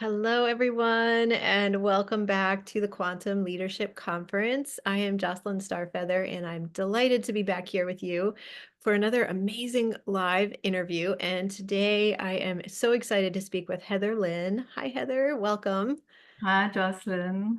Hello, everyone, and welcome back to the Quantum Leadership Conference. I am Jocelyn Star Feather, and I'm delighted to be back here with you for another amazing live interview. And today I am so excited to speak with Heather Linn. Hi, Heather. Welcome. Hi, Jocelyn.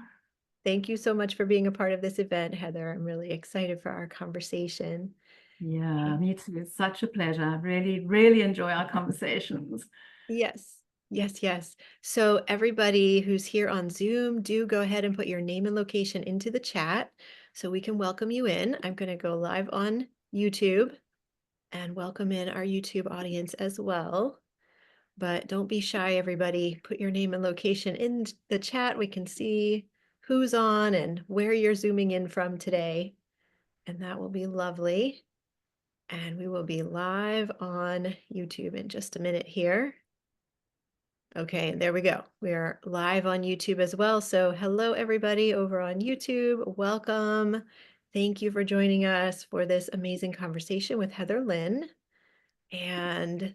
Thank you so much for being a part of this event, Heather. I'm really excited for our conversation. Yeah, me too. It's such a pleasure. I really enjoy our conversations. Yes. Yes, yes. So everybody who's here on Zoom, do go ahead and put your name and location into the chat so we can welcome you in. I'm going to go live on YouTube and welcome in our YouTube audience as well. But don't be shy, everybody. Put your name and location in the chat. We can see who's on and where you're zooming in from today. And that will be lovely. And we will be live on YouTube in just a minute here. Okay, there we go. We are live on YouTube as well. So hello, everybody over on YouTube. Welcome. Thank you for joining us for this amazing conversation with Heather Linn. And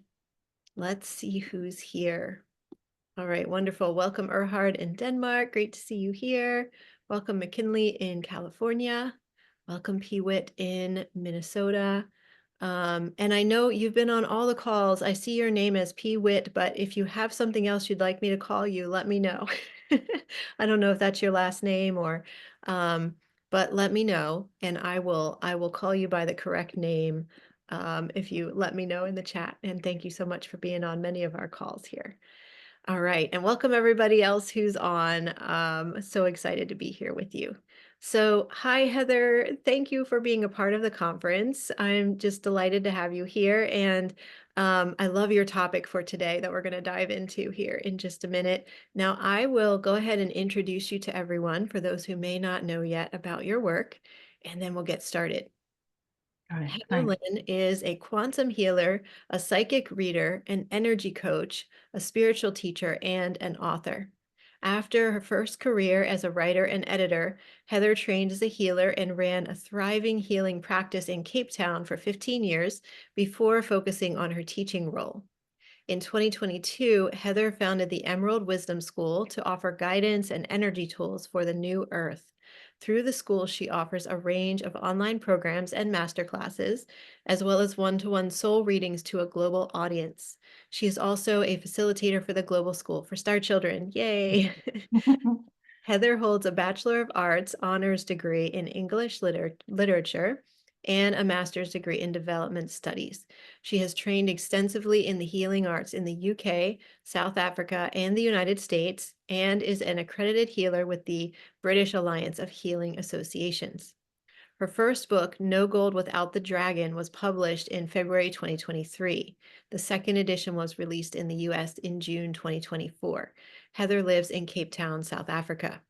let's see who's here. All right, wonderful. Welcome, Erhard in Denmark. Great to see you here. Welcome, McKinley in California. Welcome, Peewit in Minnesota. And I know you've been on all the calls. I see your name as Peewit, but if you have something else you'd like me to call you, let me know. I don't know if that's your last name or, but let me know, and I will call you by the correct name if you let me know in the chat. And thank you so much for being on many of our calls here. All right, and welcome everybody else who's on. So excited to be here with you. So, hi Heather, thank you for being a part of the conference. I'm just delighted to have you here, and I love your topic for today that we're going to dive into here in just a minute. Now, I will go ahead and introduce you to everyone for those who may not know yet about your work, and then we'll get started. All right, Heather thanks. Linn is a quantum healer, a psychic reader, an energy coach, a spiritual teacher, and an author. After her first career as a writer and editor, Heather trained as a healer and ran a thriving healing practice in Cape Town for 15 years before focusing on her teaching role. In 2022, Heather founded the Emerald Wisdom School to offer guidance and energy tools for the new earth. Through the school, she offers a range of online programs and masterclasses, as well as one-to-one soul readings to a global audience. She is also a facilitator for the Global School for Star Children. Yay! Heather holds a Bachelor of Arts honors degree in English literature and a master's degree in development studies. She has trained extensively in the healing arts in the UK, South Africa, and the United States, and is an accredited healer with the British Alliance of Healing Associations. Her first book, No Gold Without the Dragon, was published in February 2023. The second edition was released in the US in June 2024. Heather lives in Cape Town, South Africa.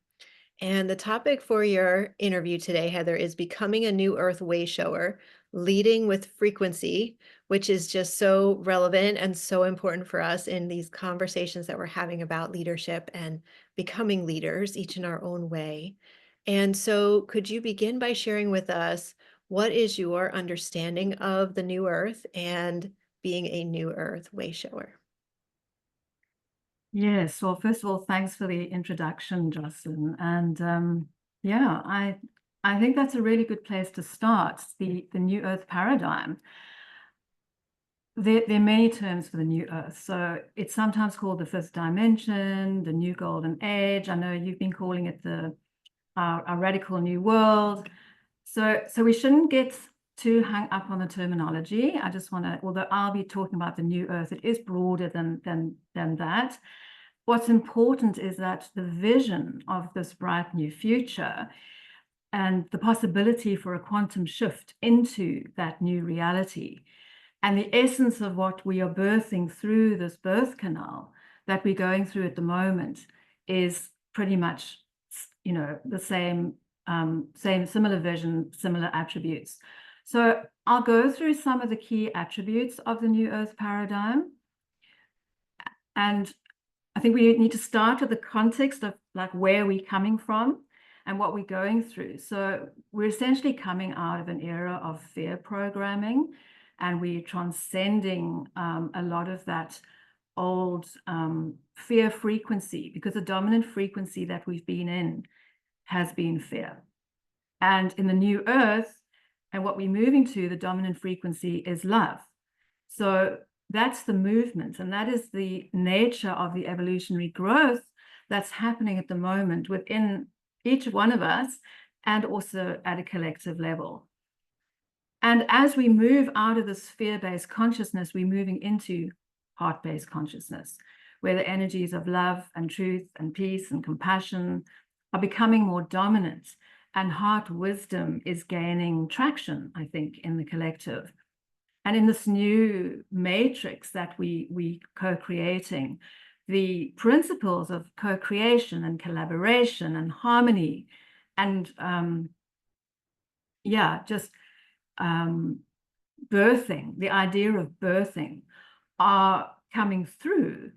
And the topic for your interview today, Heather, is becoming a new Earth Wayshower, leading with frequency, which is just so relevant and so important for us in these conversations that we're having about leadership and becoming leaders, each in our own way. And so, could you begin by sharing with us what is your understanding of the new Earth and being a new Earth Wayshower? Yes, well, first of all, thanks for the introduction, Jocelyn. And yeah, I think that's a really good place to start, the New Earth paradigm. There are many terms for the New Earth. So it's sometimes called the fifth dimension, the New Golden Age. I know you've been calling it our radical new world. So we shouldn't get too hung up on the terminology. I just want to, although I'll be talking about the new earth, it is broader than that. What's important is that the vision of this bright new future and the possibility for a quantum shift into that new reality and the essence of what we are birthing through this birth canal that we're going through at the moment is pretty much, the same, similar vision, similar attributes. So I'll go through some of the key attributes of the New Earth paradigm. And I think we need to start with the context of like where we're coming from and what we're going through. So we're essentially coming out of an era of fear programming, and we're transcending a lot of that old fear frequency, because the dominant frequency that we've been in has been fear. And in the new earth, and what we're moving to, the dominant frequency is love. So that's the movement, and that is the nature of the evolutionary growth that's happening at the moment within each one of us, and also at a collective level. And as we move out of this fear-based consciousness, we're moving into heart-based consciousness, where the energies of love and truth and peace and compassion are becoming more dominant, and heart wisdom is gaining traction, I think, in the collective. And in this new matrix that we co-creating, the principles of co-creation and collaboration and harmony and just birthing, the idea of birthing, are coming through.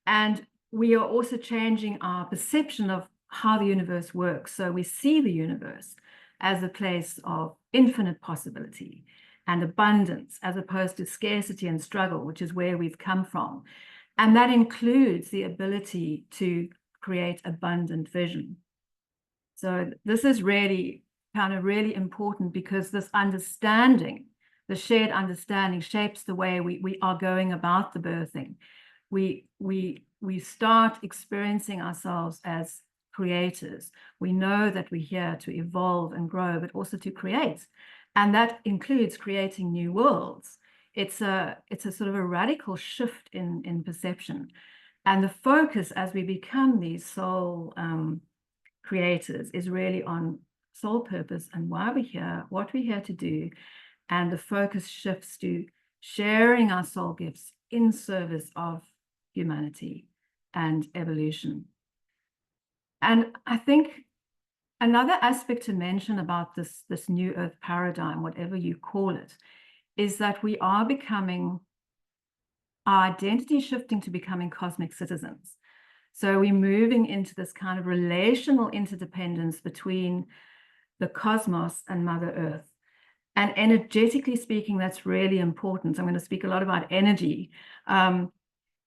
And we are also changing our perception of how the universe works. So we see the universe as a place of infinite possibility and abundance, as opposed to scarcity and struggle, which is where we've come from. And that includes the ability to create abundant vision. So this is really really important, because this understanding, the shared understanding, shapes the way we are going about the birthing. We start experiencing ourselves as creators. We know that we're here to evolve and grow, but also to create. And that includes creating new worlds. It's a sort of a radical shift in perception. And the focus as we become these soul creators is really on soul purpose and why we're here, what we're here to do. And the focus shifts to sharing our soul gifts in service of humanity and evolution. And I think another aspect to mention about this new earth paradigm, whatever you call it, is that we are becoming, our identity shifting to becoming cosmic citizens. So we're moving into this kind of relational interdependence between the cosmos and Mother Earth. And energetically speaking, that's really important. I'm going to speak a lot about energy.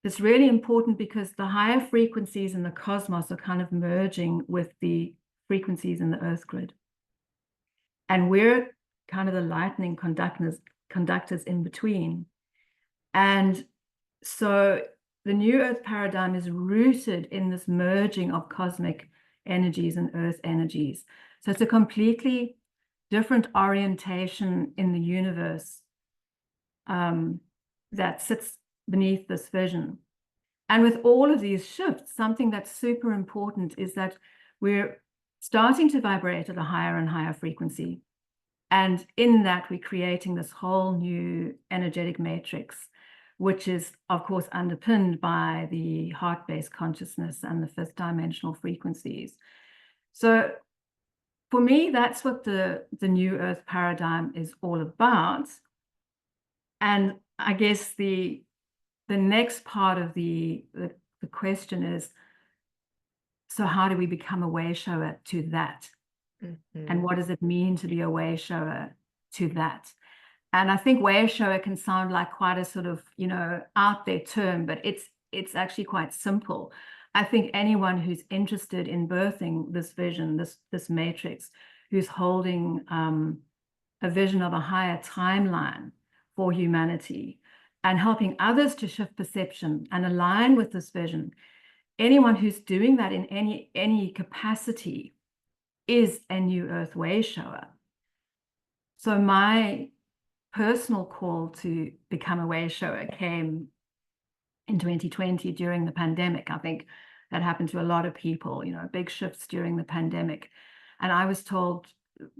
It's really important because the higher frequencies in the cosmos are kind of merging with the frequencies in the Earth grid. And we're kind of the lightning conductors in between. And so the new Earth paradigm is rooted in this merging of cosmic energies and Earth energies. So it's a completely different orientation in the universe that sits beneath this vision. And with all of these shifts, something that's super important is that we're starting to vibrate at a higher and higher frequency. And in that, we're creating this whole new energetic matrix, which is, of course, underpinned by the heart-based consciousness and the fifth dimensional frequencies. So for me, that's what the new Earth paradigm is all about. And I guess the next part of the question is, so how do we become a wayshower to that? Mm-hmm. And what does it mean to be a wayshower to that? And I think wayshower can sound like quite a sort of, out there term, but it's actually quite simple. I think anyone who's interested in birthing this vision, this matrix, who's holding a vision of a higher timeline for humanity and helping others to shift perception and align with this vision, anyone who's doing that in any capacity is a new Earth wayshower. So my personal call to become a wayshower came in 2020 during the pandemic. I think that happened to a lot of people, big shifts during the pandemic. And I was told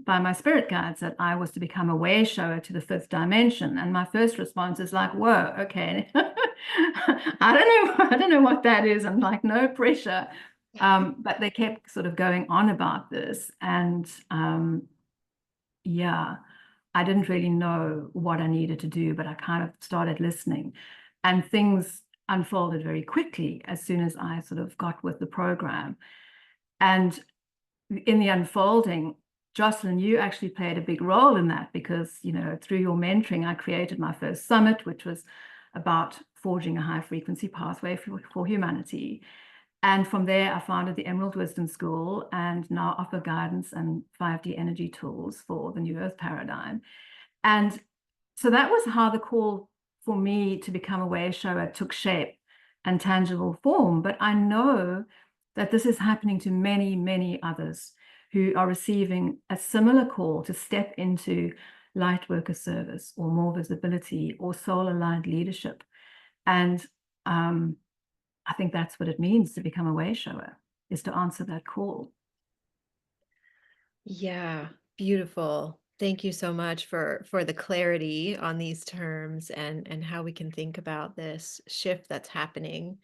by my spirit guides that I was to become a wayshower to the fifth dimension. And my first response is like, whoa, okay. I don't know what that is. I'm like, no pressure. But they kept sort of going on about this. And I didn't really know what I needed to do, but I kind of started listening. And things unfolded very quickly as soon as I sort of got with the program. And in the unfolding, Jocelyn, you actually played a big role in that because, through your mentoring, I created my first summit, which was about forging a high frequency pathway for humanity. And from there, I founded the Emerald Wisdom School and now offer guidance and 5D energy tools for the New Earth paradigm. And so that was how the call for me to become a Wayshower took shape and tangible form. But I know that this is happening to many, many others who are receiving a similar call to step into light worker service or more visibility or soul-aligned leadership. And I think that's what it means to become a Wayshower, is to answer that call. Yeah, beautiful. Thank you so much for the clarity on these terms and how we can think about this shift that's happening.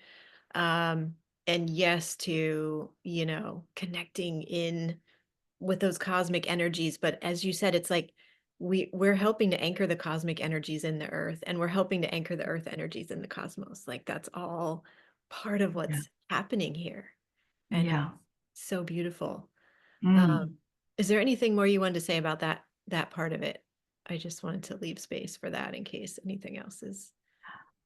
And yes, to, you know, connecting in with those cosmic energies. But as you said, it's like we're helping to anchor the cosmic energies in the earth, and we're helping to anchor the earth energies in the cosmos. Like that's all part of Yeah. what's happening here. And Yeah. so beautiful. Mm. Is there anything more you wanted to say about that part of it? I just wanted to leave space for that in case anything else is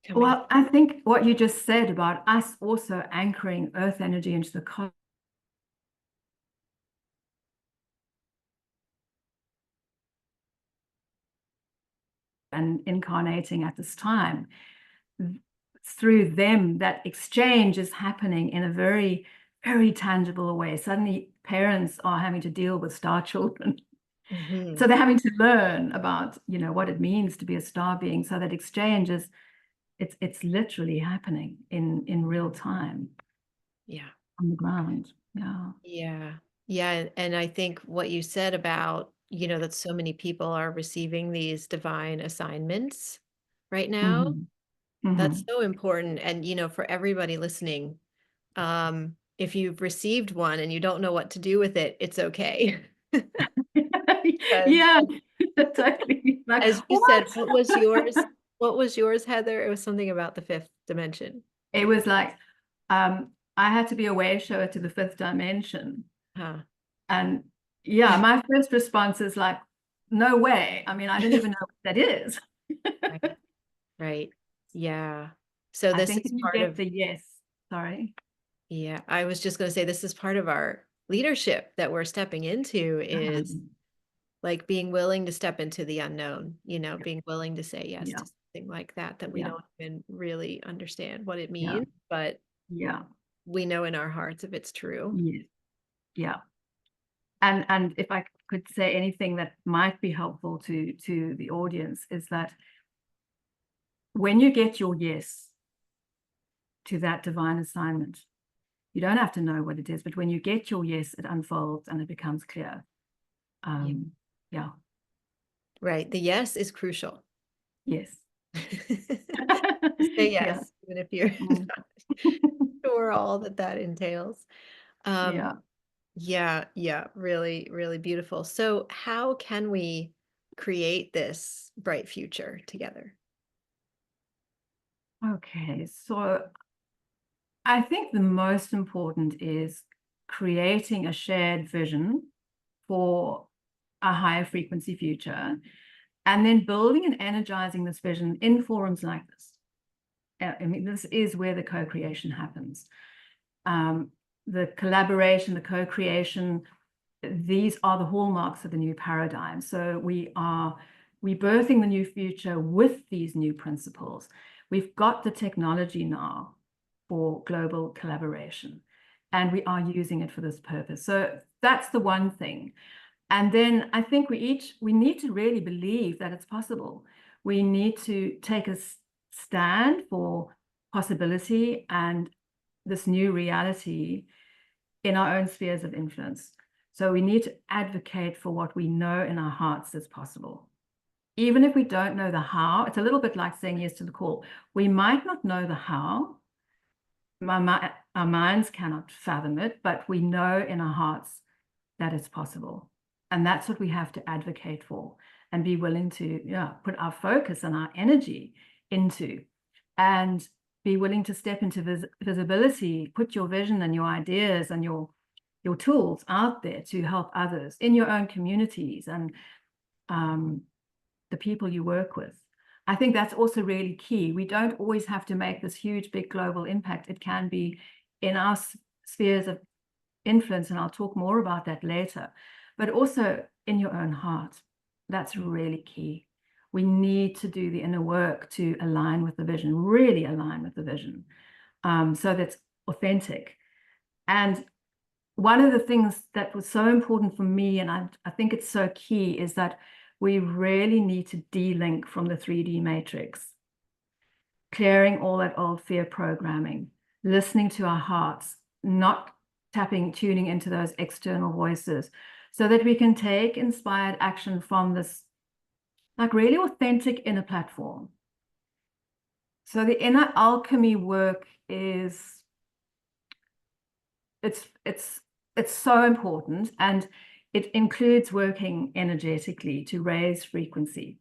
coming. Well, I think what you just said about us also anchoring earth energy into the cosmos and incarnating at this time, through them, that exchange is happening in a very, very tangible way. Suddenly parents are having to deal with star children. Mm-hmm. So they're having to learn about, you know, what it means to be a star being. So that exchange is, it's literally happening in real time. Yeah. On the ground. Yeah. Yeah. Yeah. And I think what you said about, you know, that so many people are receiving these divine assignments right now, Mm-hmm. Mm-hmm. that's so important. And, you know, for everybody listening, if you've received one and you don't know what to do with it, it's okay. Because Yeah, totally. Like, as you said, what? what was yours? What was yours, Heather? It was something about the fifth dimension. It was like, I had to be a Wayshower to the fifth dimension. Huh. And yeah, my first response is like, no way. I mean, I don't even know what that is. Right. Right. Yeah. So I this think is if you part get of, the yes, sorry. yeah, I was just going to say this is part of our leadership that we're stepping into is Um, like being willing to step into the unknown, you know, yeah, being willing to say yes yeah, to something like that we yeah, don't even really understand what it yeah, means, but yeah, we know in our hearts if it's true. yes, yeah. And if I could say anything that might be helpful to the audience is that when you get your yes to that divine assignment, you don't have to know what it is, but when you get your yes, it unfolds and it becomes clear. Yeah. Yeah, Right. The yes is crucial. yes. Say Yeah. yes, even if you're Mm. not sure all that that entails. Um, Yeah. yeah, yeah, really, really beautiful. So how can we create this bright future together? Okay, so I think the most important is creating a shared vision for a higher frequency future, and then building and energizing this vision in forums like this. I mean, this is where the co-creation happens. The collaboration, the co-creation, these are the hallmarks of the new paradigm. So we are rebirthing the new future with these new principles. We've got the technology now for global collaboration, and we are using it for this purpose. So that's the one thing. And then I think we need to really believe that it's possible. We need to take a stand for possibility and this new reality in our own spheres of influence. So we need to advocate for what we know in our hearts is possible. Even if we don't know the how, it's a little bit like saying yes to the call. We might not know the how. Our minds cannot fathom it, but we know in our hearts that it's possible. And that's what we have to advocate for and be willing to put our focus and our energy into, and be willing to step into visibility, put your vision and your ideas and your tools out there to help others in your own communities and the people you work with. I think that's also really key. We don't always have to make this huge, big global impact. It can be in our spheres of influence, and I'll talk more about that later, but also in your own heart. That's really key. We need to do the inner work to align with the vision, really align with the vision, so that's authentic. And one of the things that was so important for me, and I think it's so key, is that we really need to de-link from the 3D matrix, clearing all that old fear programming, listening to our hearts, not tuning into those external voices, so that we can take inspired action from this, like, really authentic inner platform. So the inner alchemy work is, it's so important, and it includes working energetically to raise frequency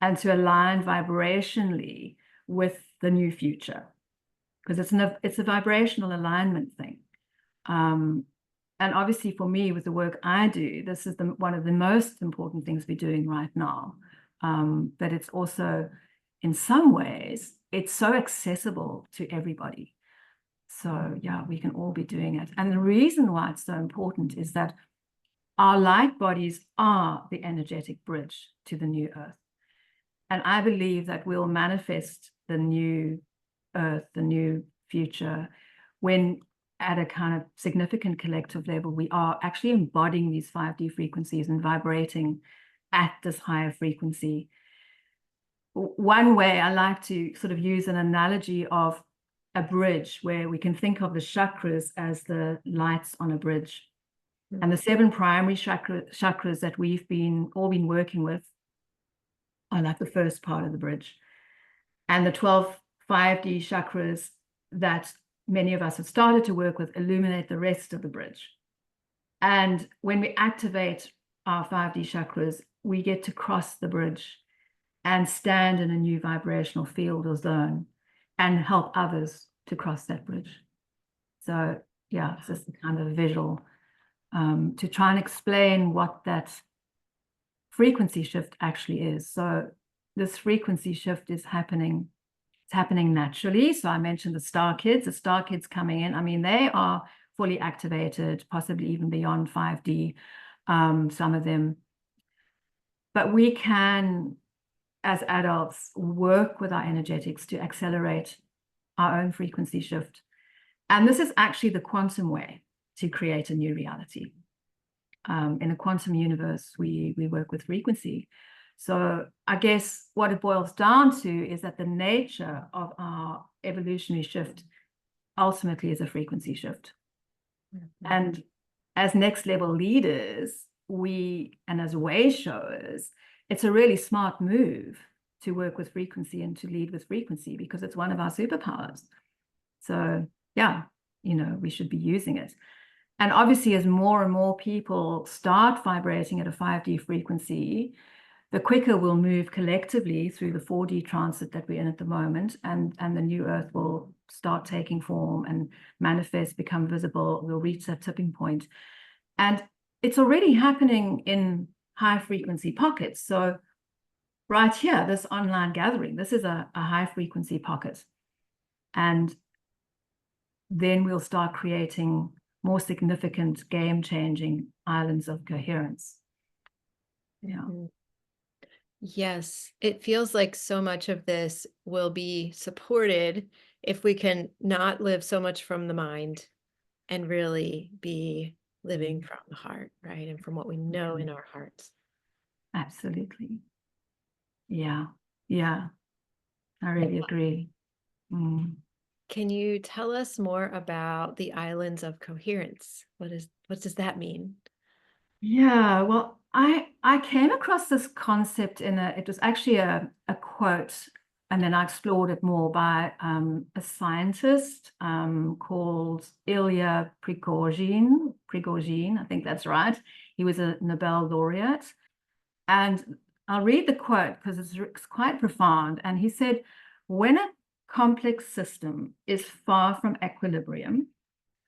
and to align vibrationally with the new future, because it's a vibrational alignment thing. And obviously for me, with the work I do, this is one of the most important things we're doing right now. But it's also, in some ways, it's so accessible to everybody. So yeah, we can all be doing it. And the reason why it's so important is that our light bodies are the energetic bridge to the new earth. And I believe that we'll manifest the new earth, the new future, when at a kind of significant collective level, we are actually embodying these 5D frequencies and vibrating at this higher frequency. One way I like to sort of use an analogy of a bridge, where we can think of the chakras as the lights on a bridge. And the 7 primary chakras that we've all been working with are like the first part of the bridge. And the 12 5D chakras that many of us have started to work with illuminate the rest of the bridge. And when we activate our 5D chakras, we get to cross the bridge and stand in a new vibrational field or zone and help others to cross that bridge. So yeah, it's just a kind of visual to try and explain what that frequency shift actually is. So this frequency shift is happening. It's happening naturally. So I mentioned the star kids coming in. I mean, they are fully activated, possibly even beyond 5D, some of them. But we can, as adults, work with our energetics to accelerate our own frequency shift. And this is actually the quantum way to create a new reality. In a quantum universe, we work with frequency. So I guess what it boils down to is that the nature of our evolutionary shift ultimately is a frequency shift. Mm-hmm. And as next level leaders, and as way showers, it's a really smart move to work with frequency and to lead with frequency, because it's one of our superpowers. So yeah, we should be using it. And obviously, as more and more people start vibrating at a 5D frequency, the quicker we'll move collectively through the 4D transit that we're in at the moment, and the new earth will start taking form and manifest, become visible. We'll reach that tipping point. And it's already happening in high frequency pockets. So right here, this online gathering, this is a high frequency pocket. And then we'll start creating more significant, game-changing islands of coherence. Yeah. Yes, it feels like so much of this will be supported if we can not live so much from the mind and really be living from the heart, right? And from what we know in our hearts. Absolutely. Yeah. Yeah. I really agree. Can you tell us more about the islands of coherence? What does that mean? Yeah, well, I came across this concept it was actually a quote, and then I explored it more by a scientist called Ilya Prigogine, I think that's right. He was a Nobel laureate. And I'll read the quote because it's quite profound. And he said, when a complex system is far from equilibrium,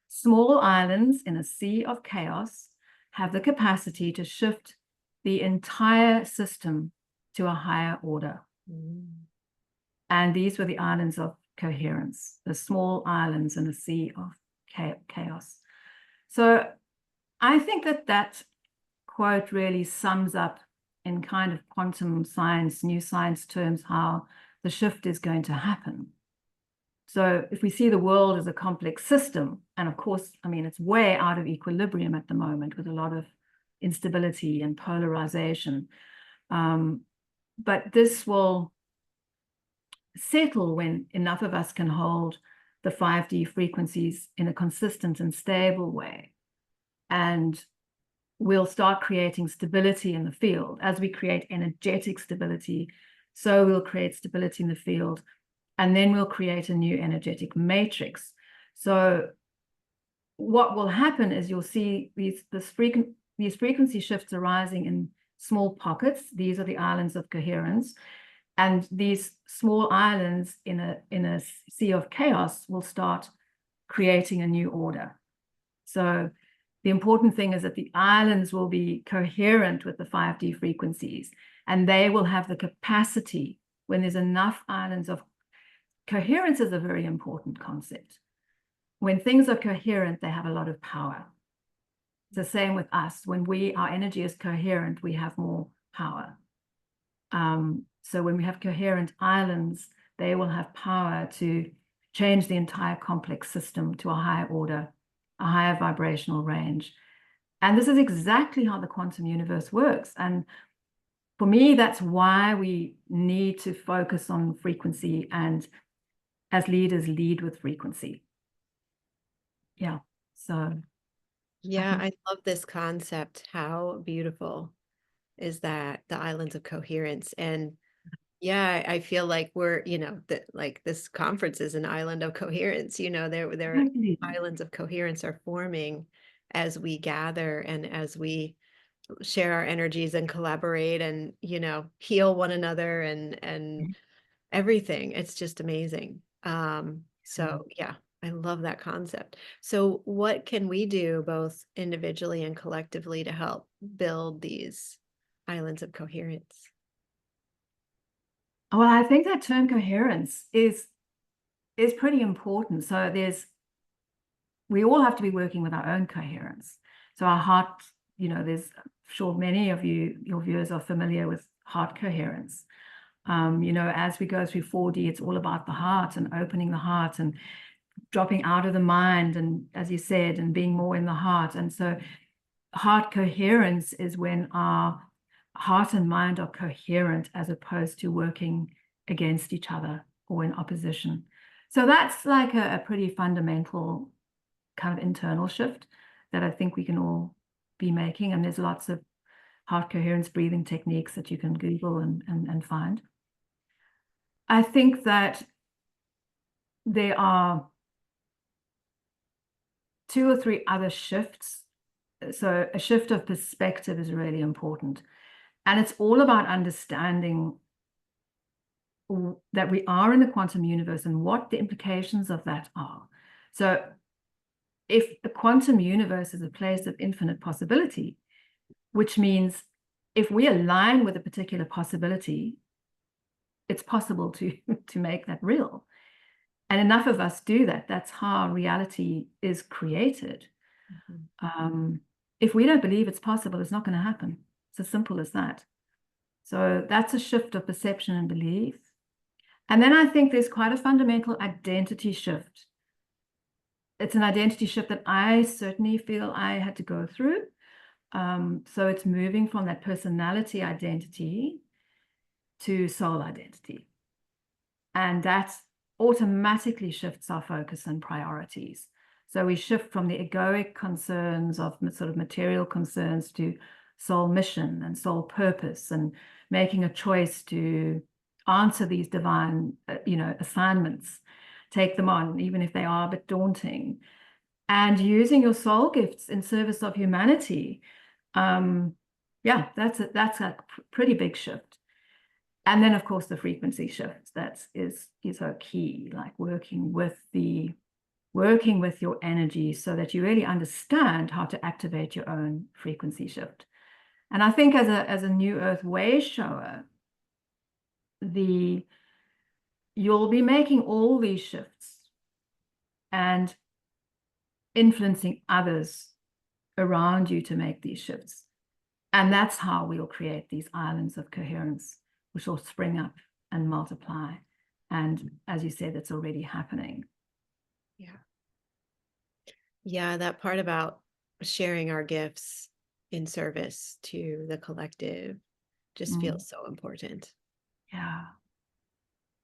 small islands in a sea of chaos have the capacity to shift the entire system to a higher order. Mm. And these were the islands of coherence, the small islands in a sea of chaos. So I think that that quote really sums up in kind of quantum science, new science terms, how the shift is going to happen. So if we see the world as a complex system, and of course, I mean, it's way out of equilibrium at the moment with a lot of instability and polarization. But this will settle when enough of us can hold the 5D frequencies in a consistent and stable way. And we'll start creating stability in the field. As we create energetic stability, so we'll create stability in the field. And then we'll create a new energetic matrix. So what will happen is you'll see these frequency shifts arising in small pockets. These are the islands of coherence. And these small islands in a sea of chaos will start creating a new order. So the important thing is that the islands will be coherent with the 5D frequencies, and they will have the capacity, when there's enough islands of coherence, is a very important concept. When things are coherent, they have a lot of power. It's the same with us. When our energy is coherent, we have more power. So when we have coherent islands, they will have power to change the entire complex system to a higher order, a higher vibrational range. And this is exactly how the quantum universe works. And for me, that's why we need to focus on frequency, and as leaders, lead with frequency. Yeah. So Yeah, I love this concept. How beautiful is that, the islands of coherence? And yeah, I feel like we're, that like this conference is an island of coherence. There exactly. islands of coherence are forming as we gather and as we share our energies and collaborate and, heal one another and everything. It's just amazing. So yeah, I love that concept. So what can we do both individually and collectively to help build these islands of coherence? Well, I think that term coherence is pretty important. So we all have to be working with our own coherence. So our heart, there's, I'm sure many of your viewers are familiar with heart coherence. As we go through 4D, it's all about the heart and opening the heart and dropping out of the mind, and as you said, and being more in the heart. And so heart coherence is when our heart and mind are coherent, as opposed to working against each other or in opposition. So that's like a pretty fundamental kind of internal shift that I think we can all be making. And there's lots of heart coherence breathing techniques that you can Google and find. I think that there are 2 or 3 other shifts. So a shift of perspective is really important. And it's all about understanding that we are in the quantum universe and what the implications of that are. So if the quantum universe is a place of infinite possibility, which means if we align with a particular possibility, it's possible to make that real. And enough of us do that. That's how reality is created. If we don't believe it's possible, it's not going to happen. It's as simple as that. So that's a shift of perception and belief. And then I think there's quite a fundamental identity shift. It's an identity shift that I certainly feel I had to go through. So it's moving from that personality identity to soul identity. And that automatically shifts our focus and priorities. So we shift from the egoic concerns of sort of material concerns to soul mission and soul purpose, and making a choice to answer these divine, assignments, take them on, even if they are a bit daunting, and using your soul gifts in service of humanity. Yeah, that's a pretty big shift. And then, of course, the frequency shift, that is so key, like working with your energy so that you really understand how to activate your own frequency shift. And I think as a new Earth Wayshower, you'll be making all these shifts and influencing others around you to make these shifts. And that's how we'll create these islands of coherence, which will spring up and multiply. And as you said, it's already happening. Yeah. Yeah, that part about sharing our gifts in service to the collective just feels so important. Yeah.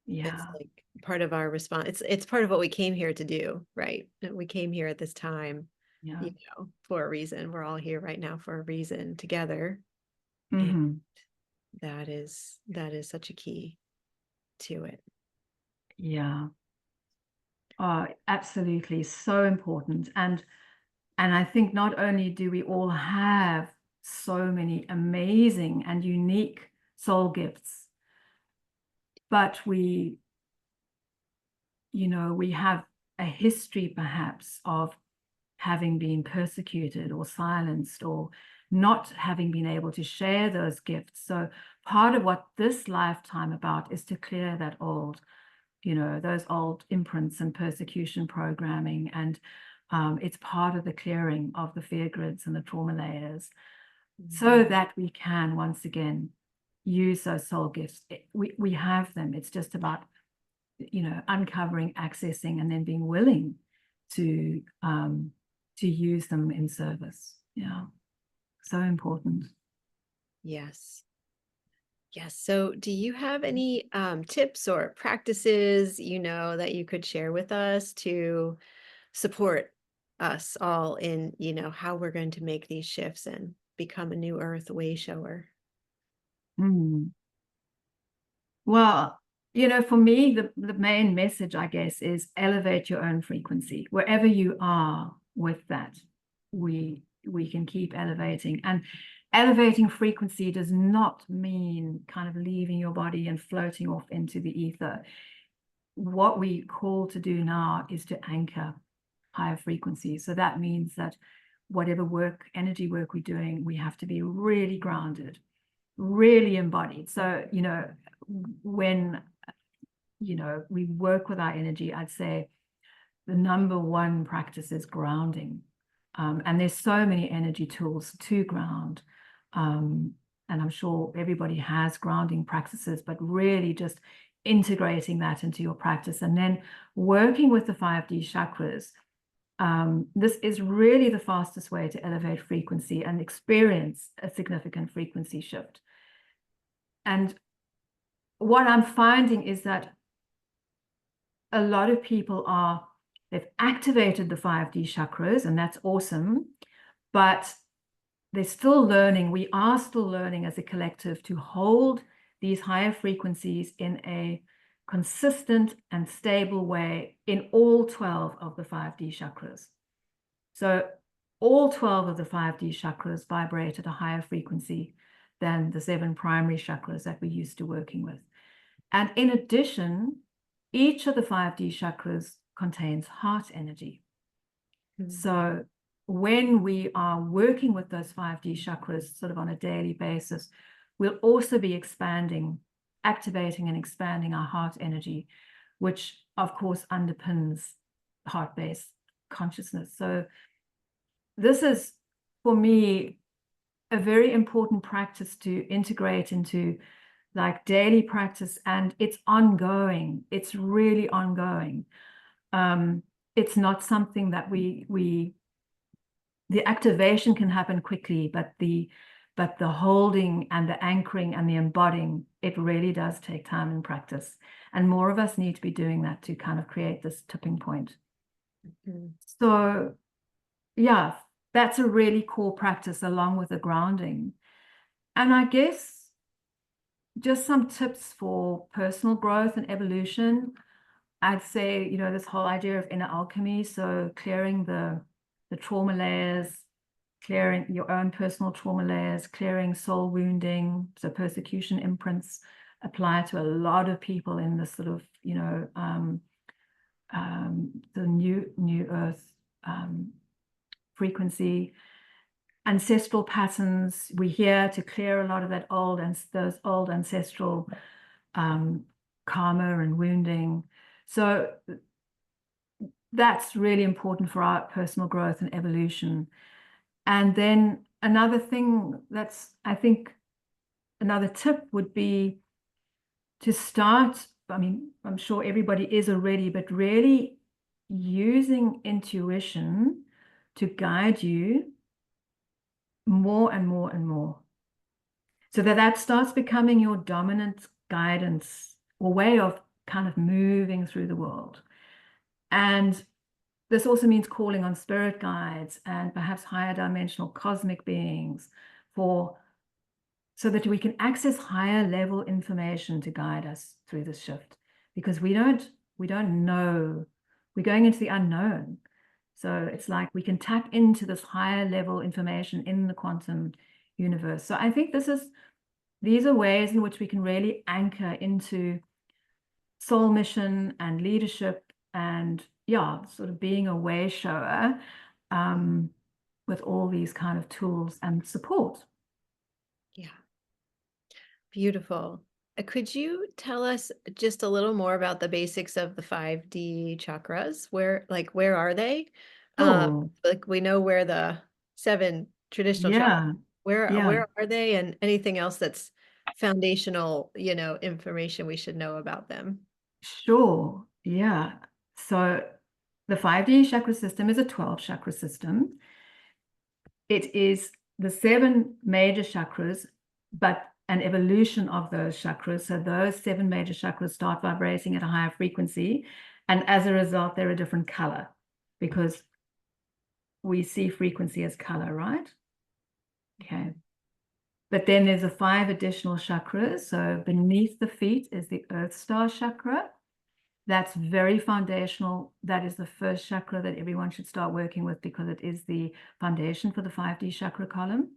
It's Yeah. like part of our response. It's part of what we came here to do, right? We came here at this time, Yeah. you know, for a reason. We're all here right now for a reason together. And Mm-hmm. that is such a key to it. Yeah. Oh, absolutely. So important. And I think not only do we all have so many amazing and unique soul gifts, but we have a history perhaps of having been persecuted or silenced or not having been able to share those gifts. So part of what this lifetime about is to clear that old, those old imprints and persecution programming. And it's part of the clearing of the fear grids and the trauma layers so that we can once again use those soul gifts. We have them. It's just about uncovering, accessing, and then being willing to use them in service. Yeah, so important. Yes. Yes. So do you have any tips or practices, that you could share with us to support us all in, how we're going to make these shifts and become a new Earth Wayshower? Mm. Well, for me, the main message, I guess, is elevate your own frequency. Wherever you are with that, we can keep elevating. And elevating frequency does not mean kind of leaving your body and floating off into the ether. What we call to do now is to anchor higher frequencies. So that means that whatever energy work we're doing, we have to be really grounded, really embodied. So, when, we work with our energy, I'd say the number one practice is grounding. And there's so many energy tools to ground. And I'm sure everybody has grounding practices, but really just integrating that into your practice and then working with the 5D chakras. This is really the fastest way to elevate frequency and experience a significant frequency shift. And what I'm finding is that a lot of people they've activated the 5D chakras, and that's awesome, but they're still learning. We are still learning as a collective to hold these higher frequencies in a consistent and stable way in all 12 of the 5D chakras. So all 12 of the 5D chakras vibrate at a higher frequency than the 7 primary chakras that we're used to working with. And in addition, each of the 5D chakras contains heart energy. So when we are working with those 5D chakras sort of on a daily basis, we'll also be activating and expanding our heart energy, which of course underpins heart-based consciousness. So this is, for me, a very important practice to integrate into like daily practice, and it's ongoing. It's really ongoing. It's not something that the activation can happen quickly, but the holding and the anchoring and the embodying, it really does take time and practice. And more of us need to be doing that to kind of create this tipping point. So yeah, that's a really core practice along with the grounding. And I guess just some tips for personal growth and evolution. I'd say, this whole idea of inner alchemy. So clearing the trauma layers, clearing your own personal trauma layers, clearing soul wounding. So persecution imprints apply to a lot of people in this sort of, the new earth frequency. Ancestral patterns, we're here to clear a lot of that those old ancestral karma and wounding. So that's really important for our personal growth and evolution. And then another thing that's, I think, another tip would be to start, I mean, I'm sure everybody is already, but really using intuition to guide you more and more and more. So that starts becoming your dominant guidance or way of kind of moving through the world. And this also means calling on spirit guides and perhaps higher dimensional cosmic beings so that we can access higher level information to guide us through this shift, because we don't know. We're going into the unknown. So it's like we can tap into this higher level information in the quantum universe. So I think these are ways in which we can really anchor into soul mission and leadership and, yeah, sort of being a way shower with all these kind of tools and support. Yeah. Beautiful. Could you tell us just a little more about the basics of the 5D chakras? Where are they? Oh, Like we know where the 7 traditional chakras, yeah, yeah, where are they, and anything else that's foundational, information we should know about them? sure. Yeah. So the 5D chakra system is a 12 chakra system. It is the 7 major chakras, but an evolution of those chakras. So those 7 major chakras start vibrating at a higher frequency. And as a result, they're a different color because we see frequency as color, right? Okay. But then there's the 5 additional chakras. So beneath the feet is the Earth Star chakra. That's very foundational. That is the first chakra that everyone should start working with because it is the foundation for the 5D chakra column.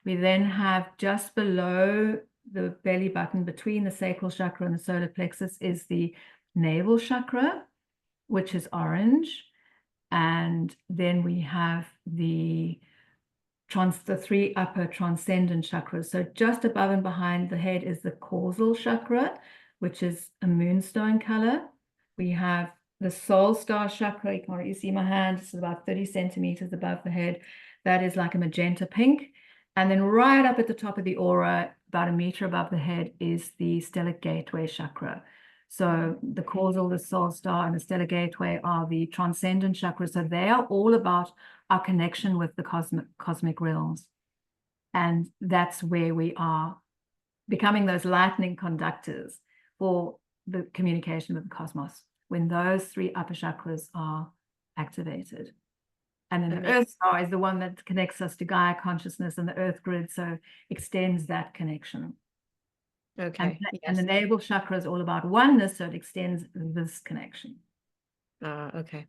We then have just below the belly button, between the sacral chakra and the solar plexus, is the navel chakra, which is orange. And then we have the 3 upper transcendent chakras. So just above and behind the head is the causal chakra, which is a moonstone color. We have the soul star chakra. You can already see my hand. It's about 30 centimeters above the head. That is like a magenta pink. And then right up at the top of the aura, about a meter above the head, is the stellar gateway chakra. So the causal, the soul star, and the stellar gateway are the transcendent chakras. So they are all about our connection with the cosmic realms. And that's where we are becoming those lightning conductors for the communication with the cosmos, when those 3 upper chakras are activated. And then the Earth Star is the one that connects us to Gaia consciousness and the Earth grid, so extends that connection. Okay. And the navel chakra is all about oneness, so it extends this connection. Okay.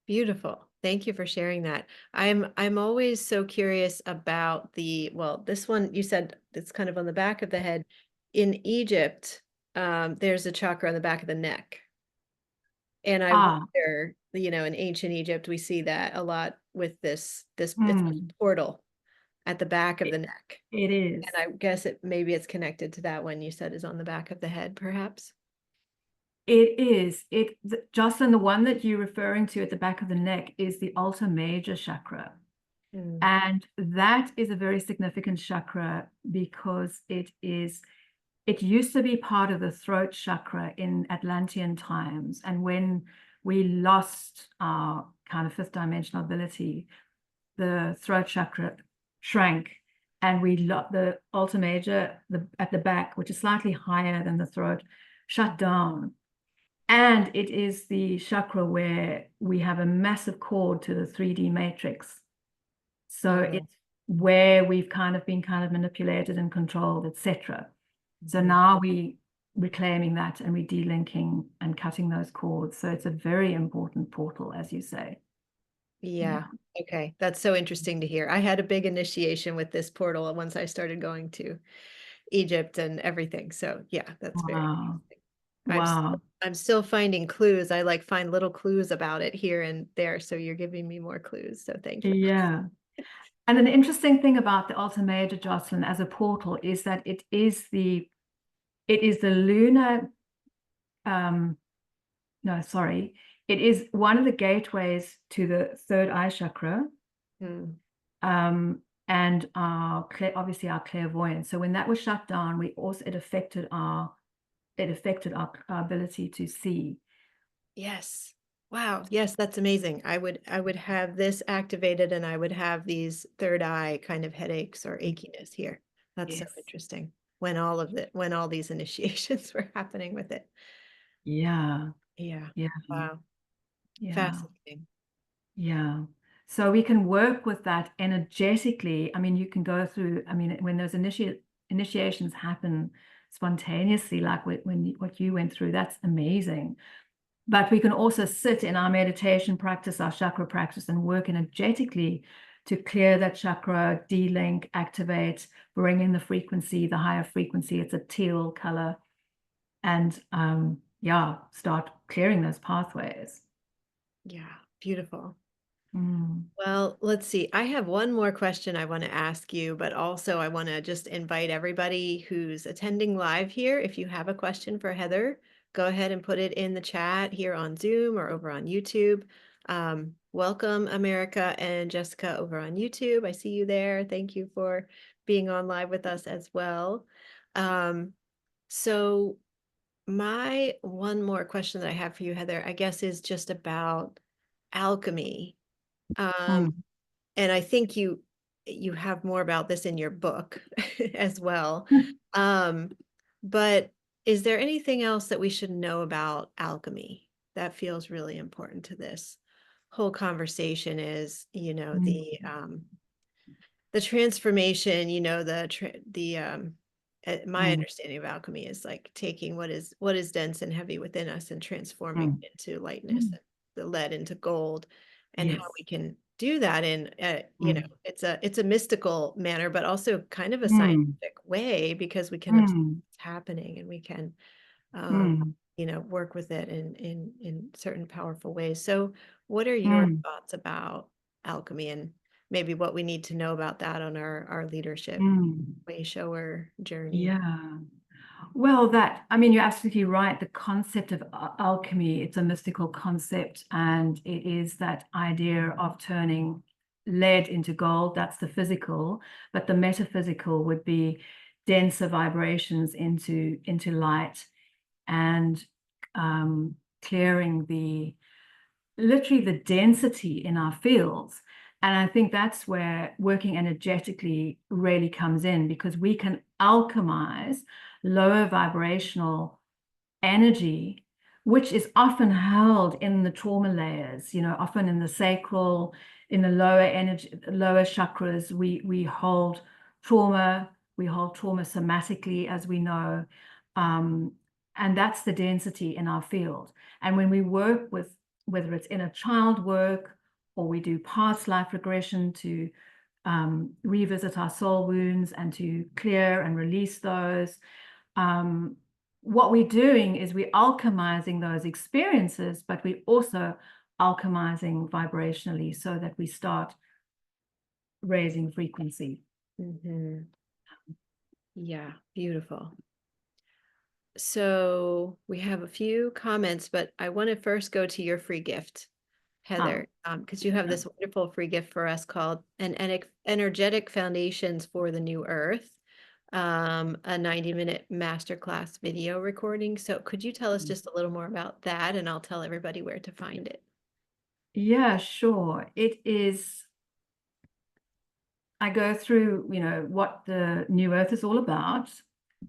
Beautiful. Thank you for sharing that. I'm always so curious about this one you said it's kind of on the back of the head. In Egypt, there's a chakra on the back of the neck. And I wonder, in ancient Egypt, we see that a lot with this it's a portal at the back of the neck. It is. And I guess maybe it's connected to that one you said is on the back of the head, perhaps. It is. Jocelyn, the one that you're referring to at the back of the neck is the Ultimator chakra. And that is a very significant chakra because it used to be part of the throat chakra in Atlantean times. And when we lost our kind of 5th dimensional ability, the throat chakra shrank, and the Ultimator at the back, which is slightly higher than the throat, shut down. And it is the chakra where we have a massive cord to the 3D matrix. So it's where we've been manipulated and controlled, etc. So now we're reclaiming that and we're delinking and cutting those cords. So it's a very important portal, as you say. Yeah. Okay. That's so interesting to hear. I had a big initiation with this portal once I started going to Egypt and everything. So yeah, that's very interesting. Wow. I'm still finding clues. I find little clues about it here and there. So you're giving me more clues. So thank you. Yeah. And an interesting thing about the Ultimator, Jocelyn, as a portal is that it is the it is the lunar, no, sorry. It is one of the gateways to the third eye chakra. Mm. And obviously our clairvoyance. So when that was shut down, it affected our ability to see. Yes. Wow. Yes, that's amazing. I would have this activated and I would have these third eye kind of headaches or achiness here. That's so Yes. interesting when when all these initiations were happening with it. Yeah. Yeah. Yeah. Wow. Yeah. Fascinating. Yeah. So we can work with that energetically. I mean, you can go through, I mean, when those initiations happen spontaneously, like what you went through, that's amazing. But we can also sit in our meditation practice, our chakra practice, and work energetically to clear that chakra, de-link, activate, bring in the frequency, the higher frequency. It's a teal color. And yeah, start clearing those pathways. Yeah. Beautiful. Mm. Well, let's see. I have one more question I want to ask you, but also I want to just invite everybody who's attending live here. If you have a question for Heather, go ahead and put it in the chat here on Zoom or over on YouTube. Welcome, America and Jessica over on YouTube. I see you there. Thank you for being on live with us as well. So my one more question that I have for you, Heather, I guess is just about alchemy. Um, Mm. and I think you have more about this in your book as well. Um, but is there anything else that we should know about alchemy that feels really important to this whole conversation is, Mm. the transformation, my Mm. understanding of alchemy is like taking what is dense and heavy within us and transforming Mm. it into lightness, Mm. and the lead into gold, and how Yes. we can do that in Mm. it's a mystical manner, but also kind of a Mm. scientific way, because we can observe Mm. what's happening and we can um, Mm. work with it in certain powerful ways. So what are your Mm. thoughts about alchemy, and maybe what we need to know about that on our leadership Mm. Wayshower journey? Yeah. Well, I mean, you're absolutely right. The concept of alchemy, it's a mystical concept, and it is that idea of turning lead into gold. That's the physical, but the metaphysical would be denser vibrations into light, and clearing literally the density in our fields. And I think that's where working energetically really comes in, because we can alchemize lower vibrational energy, which is often held in the trauma layers, often in the sacral, in the lower energy, lower chakras. We hold trauma, somatically, as we know. And that's the density in our field. And when we work with, whether it's inner child work, or we do past life regression to revisit our soul wounds and to clear and release those, what we're doing is we're alchemizing those experiences, but we're also alchemizing vibrationally, so that we start raising frequency. Mm-hmm. Yeah, beautiful. So we have a few comments, but I want to first go to your free gift, Ah, Heather, because you have yeah. this wonderful free gift for us called an energetic foundations for the new earth, a 90-minute masterclass video recording. So could you tell us just a little more about that, and I'll tell everybody where to find it? Yeah, sure. It is. I go through, what the new earth is all about,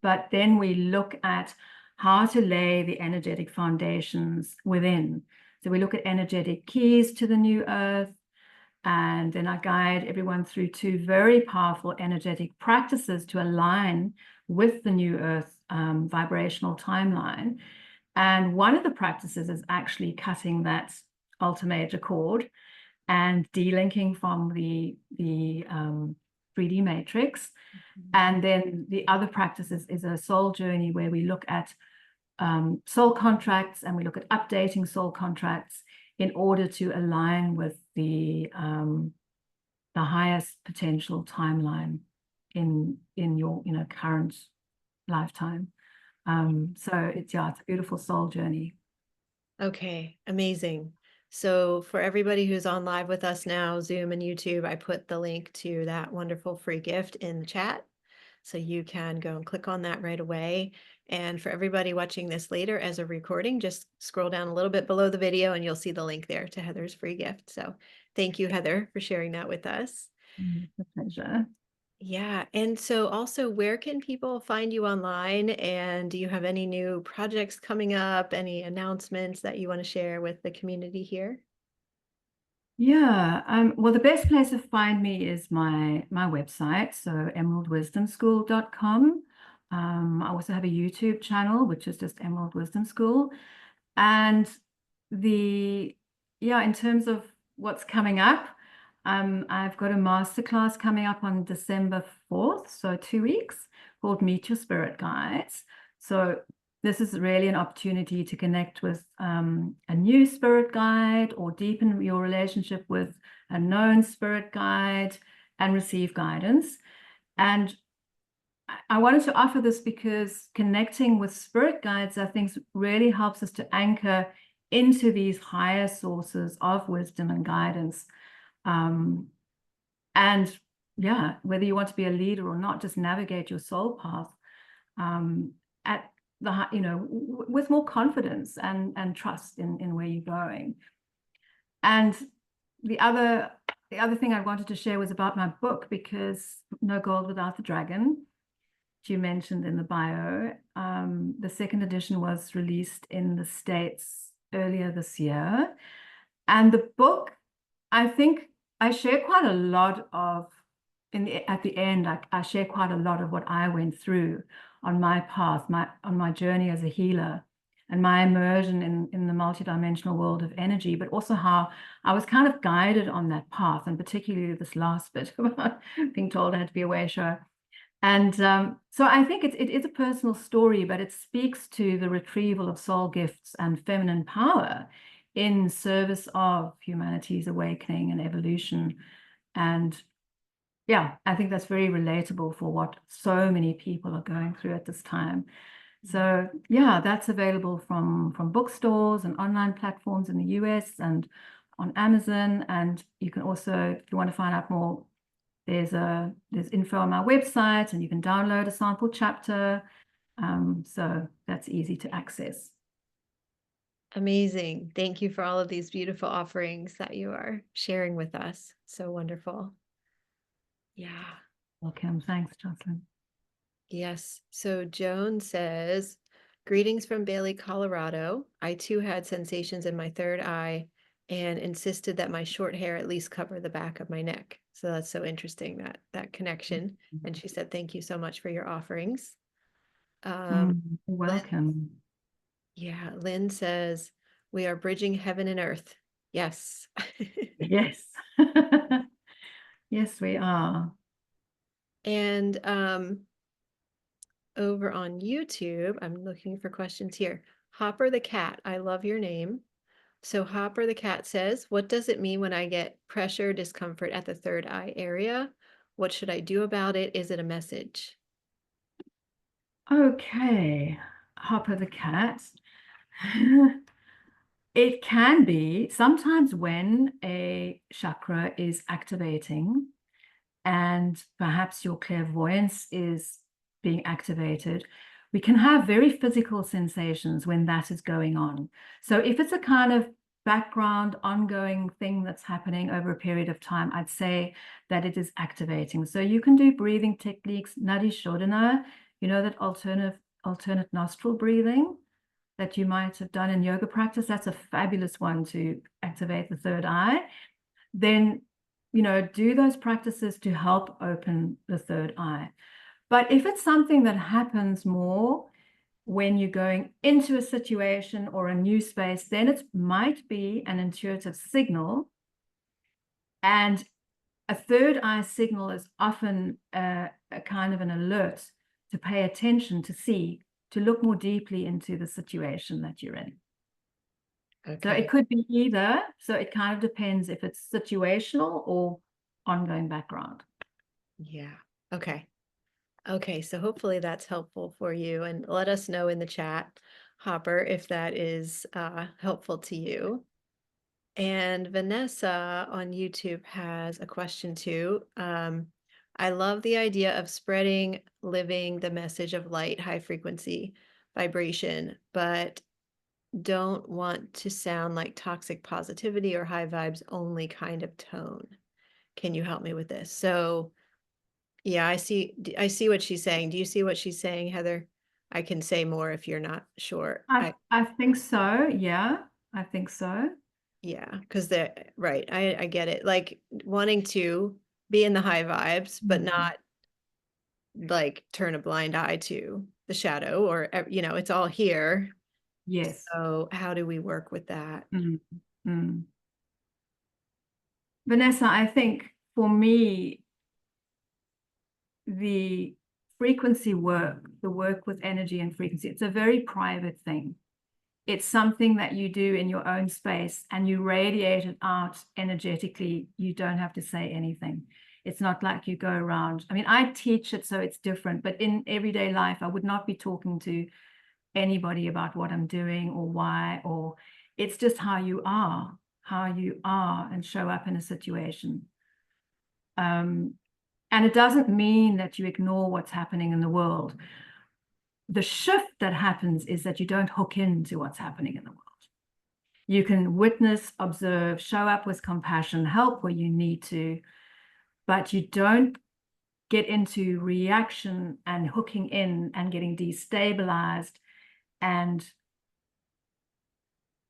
but then we look at how to lay the energetic foundations within. So we look at energetic keys to the new earth, and then I guide everyone through two very powerful energetic practices to align with the new earth vibrational timeline. And one of the practices is actually cutting that Ultimator cord and delinking from the 3D matrix. And then the other practice is a soul journey, where we look at soul contracts, and we look at updating soul contracts in order to align with the highest potential timeline in your current lifetime. So it's a beautiful soul journey. Okay, amazing. So for everybody who's on live with us now, Zoom and YouTube, I put the link to that wonderful free gift in the chat. So you can go and click on that right away. And for everybody watching this later as a recording, just scroll down a little bit below the video and you'll see the link there to Heather's free gift. So thank you, Heather, for sharing that with us. It's a pleasure. Yeah. And so also, where can people find you online? And do you have any new projects coming up, any announcements that you want to share with the community here? Yeah, well, the best place to find me is my website, so emeraldwisdomschool.com. I also have a YouTube channel, which is just Emerald Wisdom School. And in terms of what's coming up, I've got a masterclass coming up on December 4th, so 2 weeks, called Meet Your Spirit Guides. So this is really an opportunity to connect with a new spirit guide or deepen your relationship with a known spirit guide and receive guidance. And I wanted to offer this because connecting with spirit guides, I think, really helps us to anchor into these higher sources of wisdom and guidance. And yeah, whether you want to be a leader or not, just navigate your soul path at the, with more confidence and trust in where you're going. And the other thing I wanted to share was about my book, because No Gold Without the Dragon, you mentioned in the bio. The second edition was released in the States earlier this year. And the book, I think I share quite a lot of, at the end, I share quite a lot of what I went through on my path, on my journey as a healer, and my immersion in the multidimensional world of energy, but also how I was kind of guided on that path, and particularly this last bit about being told I had to be a wayshower. And so I think it is a personal story, but it speaks to the retrieval of soul gifts and feminine power in service of humanity's awakening and evolution. And yeah, I think that's very relatable for what so many people are going through at this time. So yeah, that's available from bookstores and online platforms in the US and on Amazon. And you can also, if you want to find out more, there's info on my website, and you can download a sample chapter. So that's easy to access. Amazing. Thank you for all of these beautiful offerings that you are sharing with us. So wonderful. Yeah. Welcome. Thanks, Jocelyn. Yes. So Joan says, greetings from Bailey, Colorado. I too had sensations in my third eye and insisted that my short hair at least cover the back of my neck. So that's so interesting, that connection. And she said, thank you so much for your offerings. Welcome. Yeah, Linn says, we are bridging heaven and earth. Yes. Yes. Yes, we are. And over on YouTube, I'm looking for questions here. Hopper the cat, I love your name. So Hopper the cat says, what does it mean when I get pressure, discomfort at the third eye area? What should I do about it? Is it a message? Okay, Hopper the cat. It can be sometimes when a chakra is activating and perhaps your clairvoyance is being activated, we can have very physical sensations when that is going on. So if it's a kind of background, ongoing thing that's happening over a period of time, I'd say that it is activating. So you can do breathing techniques, Nadi Shodhana, that alternate nostril breathing that you might have done in yoga practice. That's a fabulous one to activate the third eye. Then do those practices to help open the third eye. But if it's something that happens more when you're going into a situation or a new space, then it might be an intuitive signal. And a third eye signal is often a kind of an alert to pay attention, to see, to look more deeply into the situation that you're in. Okay. So it could be either. So it kind of depends if it's situational or ongoing background. Yeah. Okay. Okay, so hopefully that's helpful for you, and let us know in the chat, Hopper, if that is helpful to you. And Vanessa on YouTube has a question too. I love the idea of spreading, living the message of light, high frequency vibration, but don't want to sound like toxic positivity or high vibes only kind of tone. Can you help me with this? So, yeah, I see what she's saying. Do you see what she's saying, Heather? I can say more if you're not sure. I think so. Yeah, I think so. Yeah, because they're right. I get it. Like wanting to be in the high vibes, but Mm. not like turn a blind eye to the shadow or, it's all here. Yes. So how do we work with that? Mm. Mm. Vanessa, I think for me, the frequency work, the work with energy and frequency, it's a very private thing. It's something that you do in your own space and you radiate it out energetically. You don't have to say anything. It's not like you go around. I mean, I teach it, so it's different, but in everyday life, I would not be talking to anybody about what I'm doing or why, or it's just how you are and show up in a situation. And it doesn't mean that you ignore what's happening in the world. The shift that happens is that you don't hook into what's happening in the world. You can witness, observe, show up with compassion, help where you need to, but you don't get into reaction and hooking in and getting destabilized. And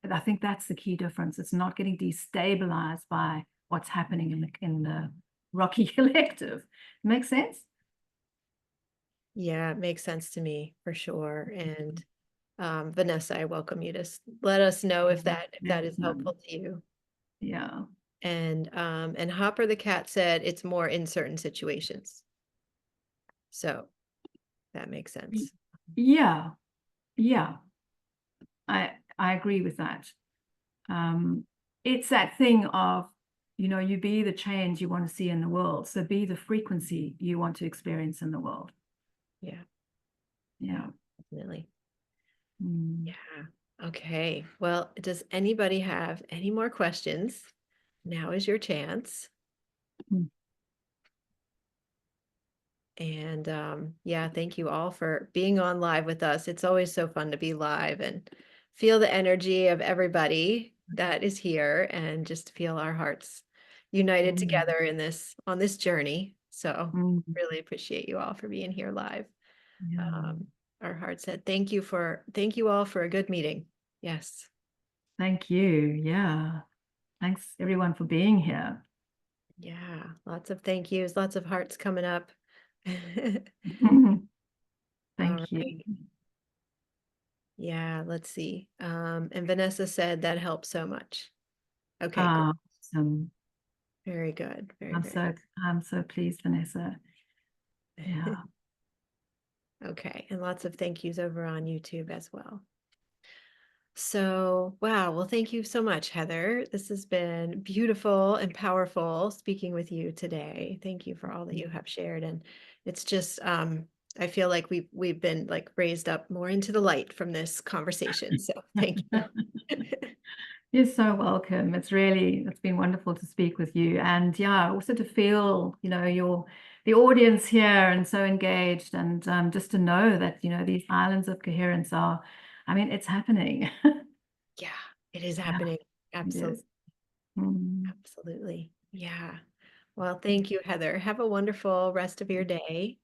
I think that's the key difference. It's not getting destabilized by what's happening in the Rocky Collective. Makes sense? Yeah, it makes sense to me for sure. And Vanessa, I welcome you to let us know if that is helpful to you. Yeah. And Hopper the cat said it's more in certain situations. So that makes sense. Yeah. Yeah. I agree with that. It's that thing of, you be the change you want to see in the world. So be the frequency you want to experience in the world. Yeah. Yeah. Definitely. Mm. Yeah. Okay. Well, does anybody have any more questions? Now is your chance. Mm. And yeah, thank you all for being on live with us. It's always so fun to be live and feel the energy of everybody that is here and just feel our hearts united Mm. together in this on this journey. So Mm. really appreciate you all for being here live. Yeah. Our heart said thank you all for a good meeting. Yes. Thank you. Yeah. Thanks everyone for being here. Yeah, lots of thank yous, lots of hearts coming up. All Thank you. right. Yeah, let's see. And Vanessa said that helps so much. Okay, great. Awesome. Very good. Very, I'm very so I'm so pleased, Vanessa. good. Yeah. Okay, and lots of thank yous over on YouTube as well. So, wow. Well, thank you so much, Heather. This has been beautiful and powerful speaking with you today. Thank you for all that you have shared. And it's just, I feel like we've been like raised up more into the light from this conversation. So thank you. You're so welcome. It's been wonderful to speak with you. And yeah, also to feel, the audience here and so engaged and just to know that, these islands of coherence it's happening. Yeah, it is Yeah, happening. it Absolutely. is. Mm. Absolutely. Yeah. Well, thank you, Heather. Have a wonderful rest of your day.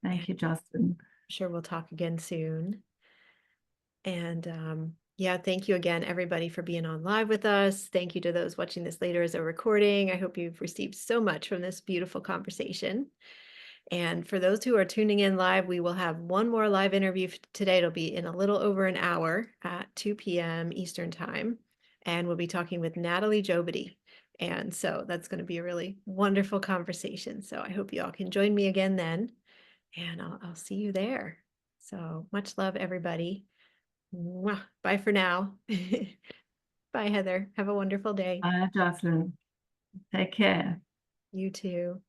And Thank you, I'm Justin. sure we'll talk again soon. And yeah, thank you again, everybody, for being on live with us. Thank you to those watching this later as a recording. I hope you've received so much from this beautiful conversation. And for those who are tuning in live, we will have one more live interview today. It'll be in a little over an hour at 2 p.m. Eastern Time. And we'll be talking with Natalie Jobity. And so that's going to be a really wonderful conversation. So I hope you all can join me again then. And I'll see you there. So much love, everybody. Mwah. Bye for now. Bye, Heather. Have a wonderful day. Bye, Jocelyn. Take care. You too.